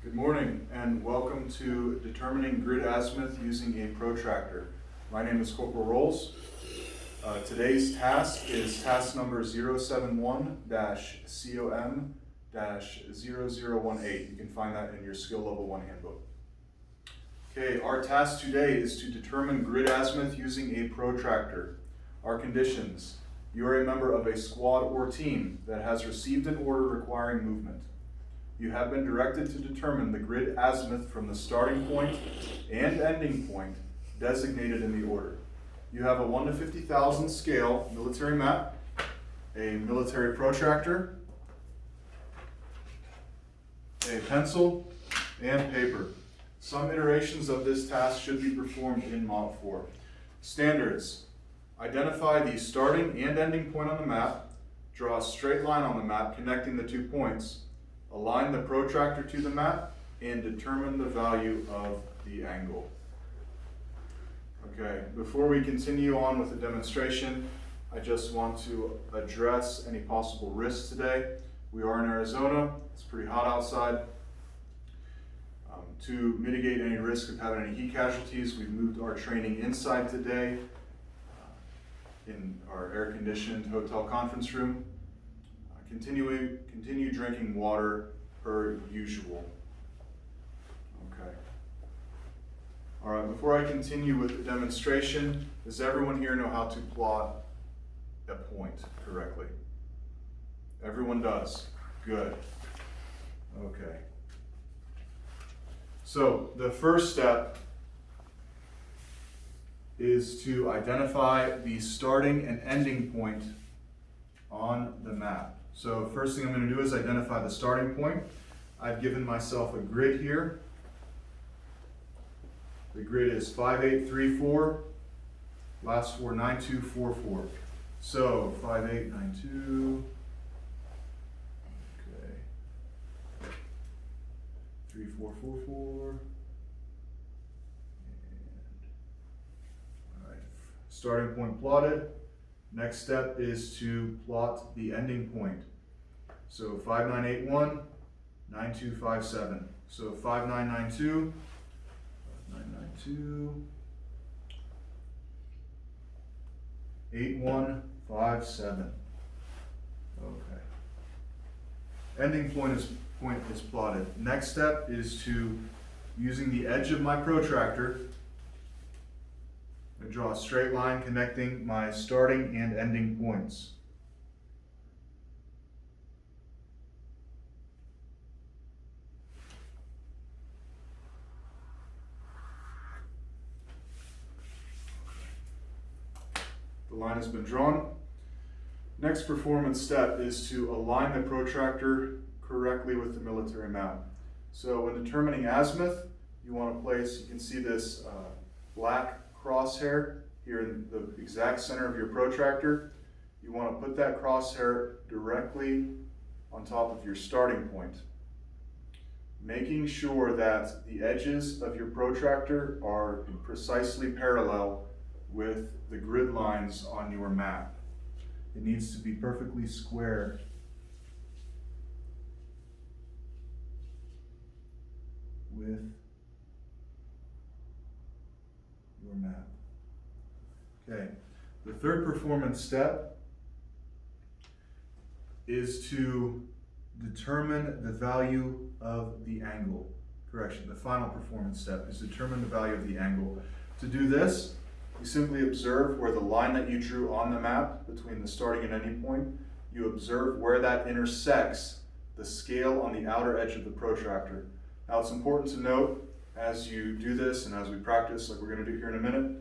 Good morning and welcome to Determining Grid Azimuth Using a Protractor. My name is Corporal Rolls. Today's task is task number 071-COM-0018. You can find that in your Skill Level 1 handbook. Okay, our task today is to determine grid azimuth using a protractor. Our conditions: you are a member of a squad or team that has received an order requiring movement. You have been directed to determine the grid azimuth from the starting point and ending point designated in the order. You have a 1 to 50,000 scale military map, a military protractor, a pencil, and paper. Some iterations of this task should be performed in Mod 4. Standards: identify the starting and ending point on the map, draw a straight line on the map connecting the 2 points, align the protractor to the map, and determine the value of the angle. Okay, before we continue on with the demonstration, I just want to address any possible risks today. We are in Arizona, it's pretty hot outside. To mitigate any risk of having any heat casualties, we've moved our training inside today in our air-conditioned hotel conference room. Continue drinking water per usual. Okay. All right, before I continue with the demonstration, does everyone here know how to plot a point correctly? Everyone does. Good. Okay. So the first step is to identify the starting and ending point on the map. So first thing I'm going to do is identify the starting point. I've given myself a grid here. The grid is 5834, last four 9244. So 5892, okay, 3444, and all right, starting point plotted. Next step is to plot the ending point. So 5981, 9257. So 5992, 5992, 8157. Okay. Ending point is plotted. Next step is to, using the edge of my protractor, I draw a straight line connecting my starting and ending points. The line has been drawn. Next performance step is to align the protractor correctly with the military map. So when determining azimuth, you want to place, you can see this black crosshair here in the exact center of your protractor. You want to put that crosshair directly on top of your starting point, making sure that the edges of your protractor are precisely parallel with the grid lines on your map. It needs to be perfectly square. With your map. Okay, the third performance step is to determine the value of the angle. Correction, the final performance step is determine the value of the angle. To do this, you simply observe where the line that you drew on the map between the starting and ending point, you observe where that intersects the scale on the outer edge of the protractor. Now it's important to note as you do this and as we practice, like we're going to do here in a minute,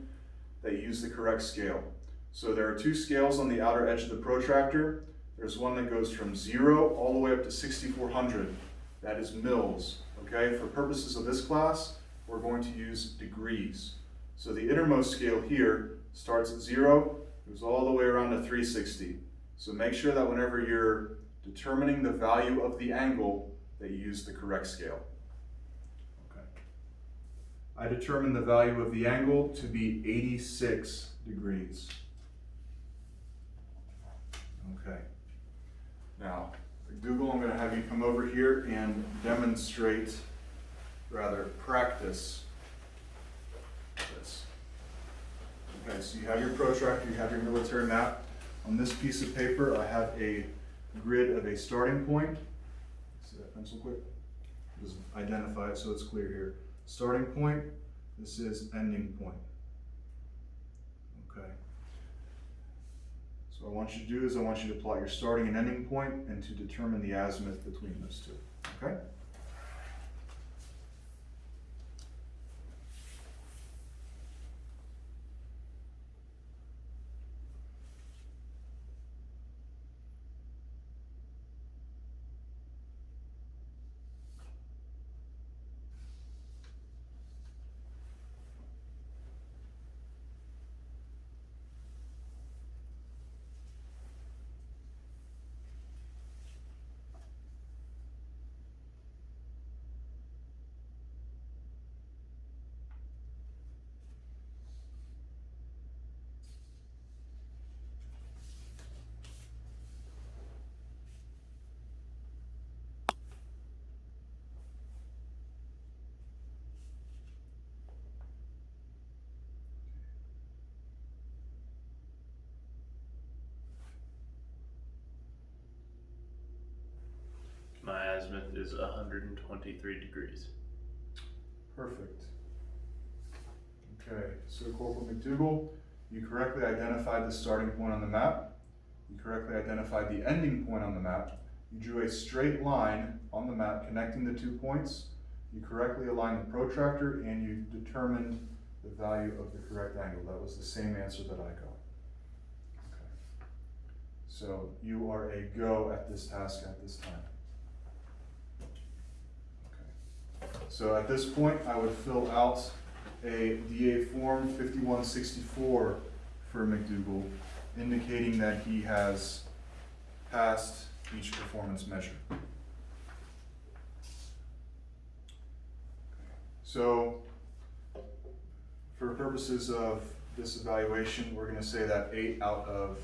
that you use the correct scale. So there are 2 scales on the outer edge of the protractor. There's one that goes from 0 all the way up to 6400. That is mils. Okay, for purposes of this class, we're going to use degrees. So the innermost scale here starts at 0, goes all the way around to 360. So make sure that whenever you're determining the value of the angle, that you use the correct scale. I determined the value of the angle to be 86 degrees. Okay. Now, Google, I'm going to have you come over here and demonstrate rather practice this. Okay, so you have your protractor, you have your military map. On this piece of paper, I have a grid of a starting point. See that pencil quick? Just identify it so it's clear here. Starting point, this is ending point. Okay. So what I want you to do is I want you to plot your starting and ending point and to determine the azimuth between those two. Okay? My azimuth is 123 degrees. Perfect. Okay, so Corporal McDougal, you correctly identified the starting point on the map. You correctly identified the ending point on the map. You drew a straight line on the map connecting the 2 points. You correctly aligned the protractor and you determined the value of the correct angle. That was the same answer that I got. Okay. So you are a go at this task at this time. So at this point, I would fill out a DA form 5164 for McDougal, indicating that he has passed each performance measure. So for purposes of this evaluation, we're going to say that 8 out of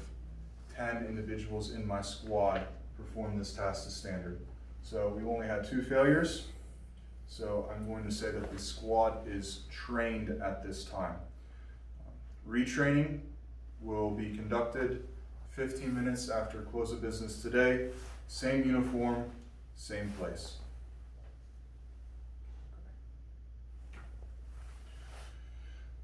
10 individuals in my squad performed this task to standard. So we only had 2 failures. So I'm going to say that the squad is trained at this time. Retraining will be conducted 15 minutes after close of business today. Same uniform, same place.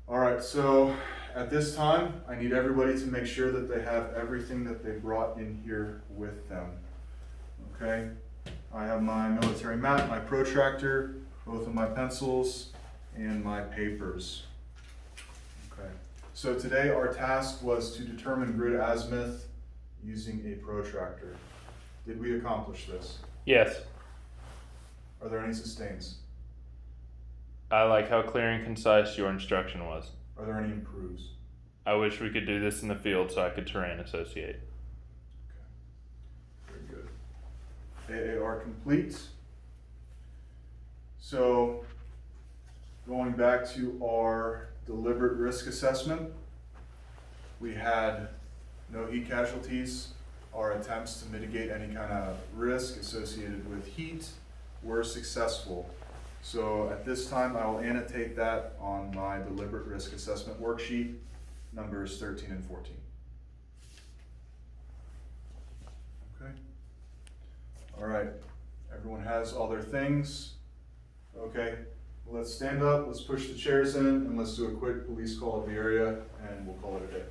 All right, so at this time, I need everybody to make sure that they have everything that they brought in here with them. Okay? I have my military map, my protractor, both of my pencils, and my papers. Okay. So today our task was to determine grid azimuth using a protractor. Did we accomplish this? Yes. Are there any sustains? I like how clear and concise your instruction was. Are there any improves? I wish we could do this in the field so I could terrain associate. Very good. AAR complete. So going back to our deliberate risk assessment, we had no heat casualties. Our attempts to mitigate any kind of risk associated with heat were successful. So at this time, I will annotate that on my deliberate risk assessment worksheet, numbers 13 and 14. Okay. All right. Everyone has all their things. Okay. Let's stand up, let's push the chairs in, and let's do a quick police call of the area, and we'll call it a day.